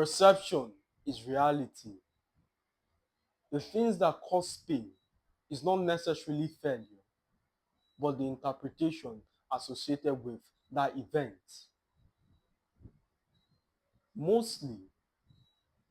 Perception is reality. The things that cause pain is not necessarily failure, but the interpretation associated with that event. Mostly,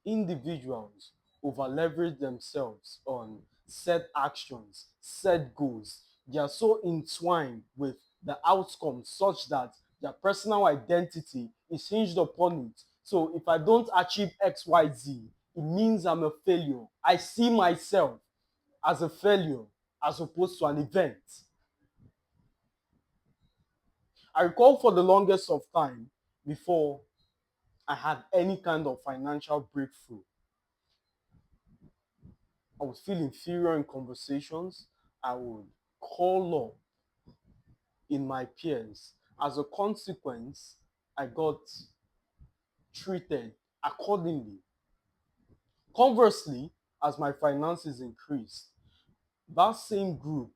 individuals over-leverage themselves on set actions, set goals. They are so entwined with the outcome such that their personal identity is hinged upon it. So if I don't achieve XYZ, it means I'm a failure. I see myself as a failure as opposed to an event. I recall for the longest of time before I had any kind of financial breakthrough, I would feel inferior in conversations. I would call up in my peers. As a consequence, I got treated accordingly. Conversely, as my finances increased, that same group,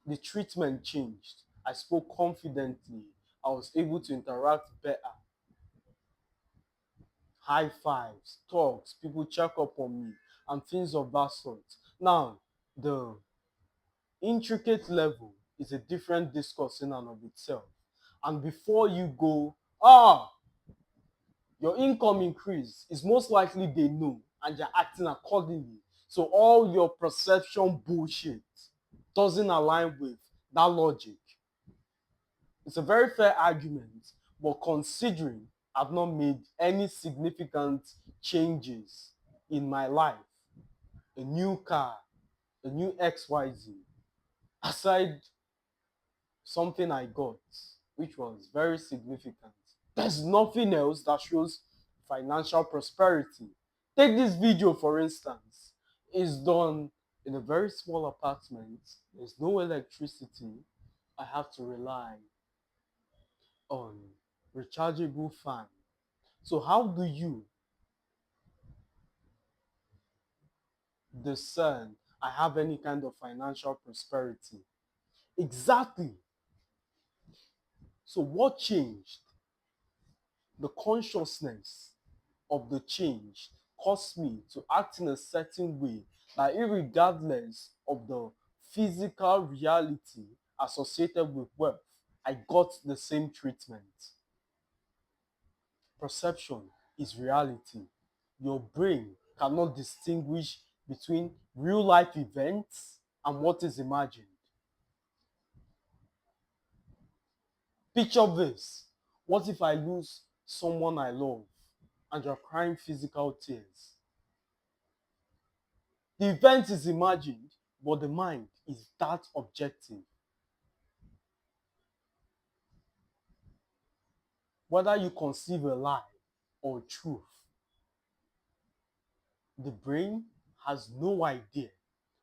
the treatment changed. I spoke confidently. I was able to interact better. High fives, talks, people check up on me, and things of that sort. Now, the intricate level is a different discourse in and of itself. And before you go, your income increase, is most likely they know and you're acting accordingly. So all your perception bullshit doesn't align with that logic. It's a very fair argument, but considering I've not made any significant changes in my life, a new car, a new XYZ, aside something I got, which was very significant. There's nothing else that shows financial prosperity. Take this video, for instance. It's done in a very small apartment. There's no electricity. I have to rely on rechargeable fan. So how do you discern I have any kind of financial prosperity? Exactly. So what changed? The consciousness of the change caused me to act in a certain way that irregardless of the physical reality associated with wealth, I got the same treatment. Perception is reality. Your brain cannot distinguish between real life events and what is imagined. Picture this. What if I lose someone I love and you're crying physical tears? The event is imagined, but the mind is that objective. Whether you conceive a lie or truth, the brain has no idea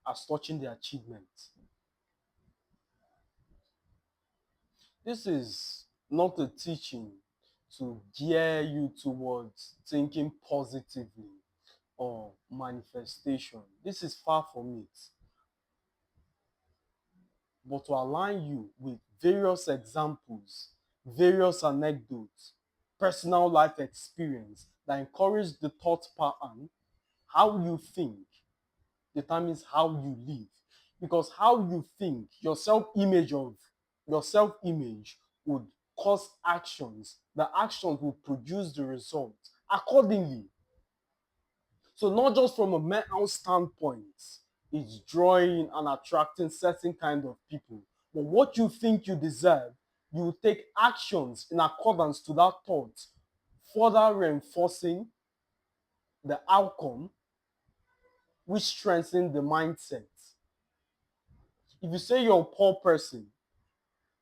as touching the achievement. This is not a teaching to gear you towards thinking positively or manifestation. This is far from it. But to align you with various examples, various anecdotes, personal life experience that encourage the thought pattern. How you think determines how you live. Because how you think, your self-image would cause actions. The actions will produce the result accordingly. So not just from a mental standpoint, it's drawing and attracting certain kind of people. But what you think you deserve, you will take actions in accordance to that thought, further reinforcing the outcome, which strengthens the mindset. If you say you're a poor person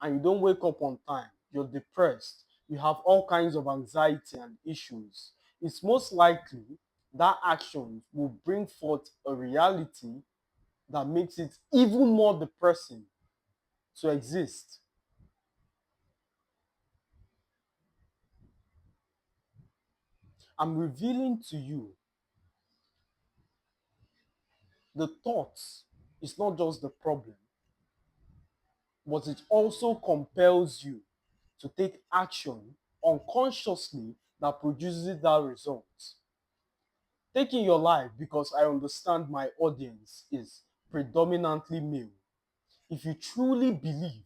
and you don't wake up on time, you're depressed, you have all kinds of anxiety and issues, it's most likely that action will bring forth a reality that makes it even more depressing to exist. I'm revealing to you the thoughts is not just the problem, but it also compels you to take action unconsciously that produces that result. Taking your life because I understand my audience is predominantly male. If you truly believe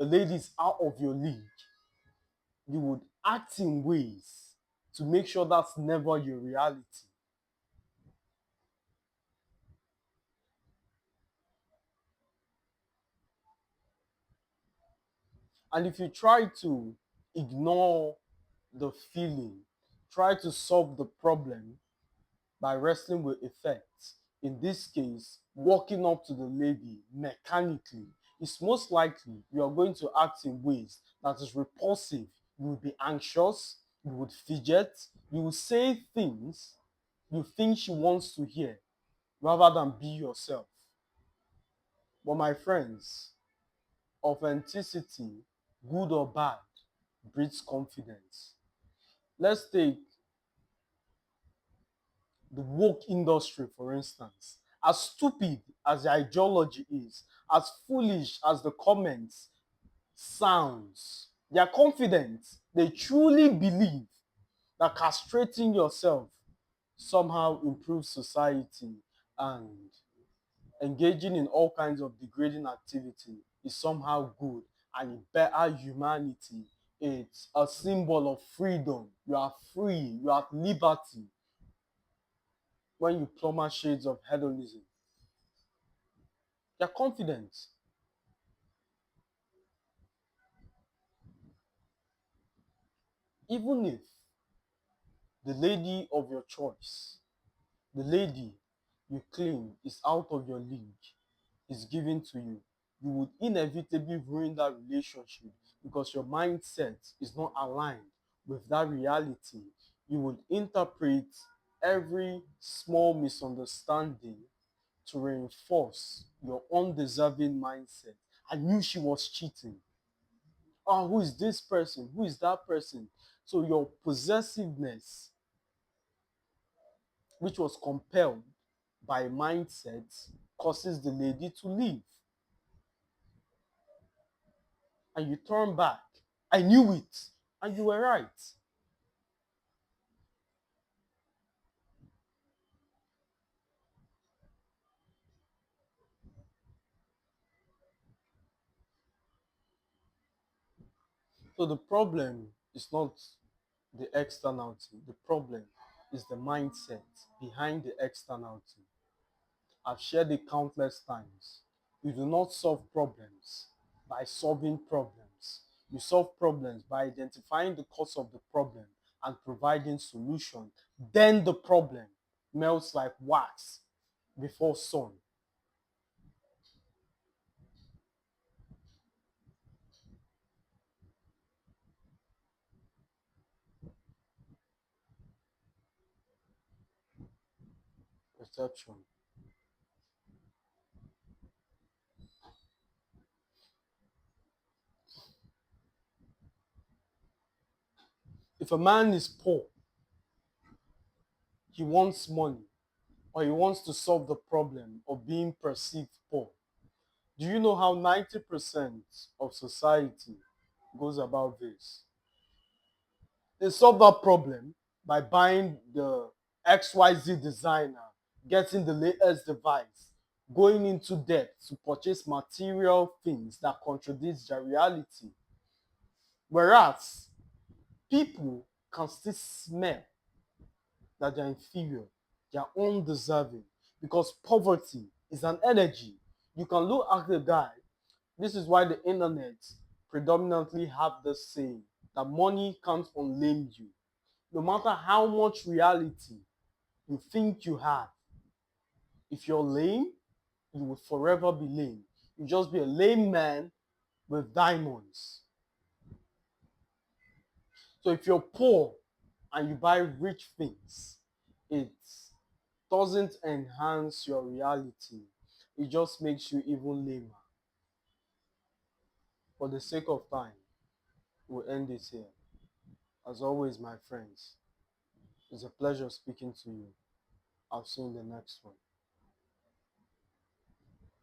a lady is out of your league, you would act in ways to make sure that's never your reality. And if you try to ignore the feeling, try to solve the problem by wrestling with effects, in this case, walking up to the lady mechanically, it's most likely you are going to act in ways that is repulsive. You will be anxious, you would fidget, you will say things you think she wants to hear rather than be yourself. But my friends, authenticity, good or bad, breeds confidence. Let's take the woke industry, for instance. As stupid as the ideology is, as foolish as the comments sounds, they are confident. They truly believe that castrating yourself somehow improves society, and engaging in all kinds of degrading activity is somehow good and it better humanity. It's a symbol of freedom. You are free, you have liberty when you plumber shades of hedonism. You're confident. Even if the lady of your choice, the lady you claim is out of your league, is given to you, you would inevitably ruin that relationship because your mindset is not aligned with that reality. You would interpret every small misunderstanding to reinforce your undeserving mindset. I knew she was cheating. Oh, who is this person? Who is that person? So your possessiveness, which was compelled by mindset, causes the lady to leave. And you turn back. I knew it. And you were right. So the problem is not the externality. The problem is the mindset behind the externality. I've shared it countless times. You do not solve problems by solving problems. You solve problems by identifying the cause of the problem and providing solution. Then the problem melts like wax before sun. Perception. If a man is poor, he wants money, or he wants to solve the problem of being perceived poor. Do you know how 90% of society goes about this? They solve that problem by buying the XYZ designer, getting the latest device, going into debt to purchase material things that contradicts their reality. Whereas people can still smell that they're inferior, they're undeserving, because poverty is an energy. You can look at the guy. This is why the internet predominantly have this saying that money can't unlame you. No matter how much reality you think you have, if you're lame, you will forever be lame. You just be a lame man with diamonds. So if you're poor and you buy rich things, it doesn't enhance your reality. It just makes you even lamer. For the sake of time, we'll end it here. As always, my friends, it's a pleasure speaking to you. I'll see you in the next one.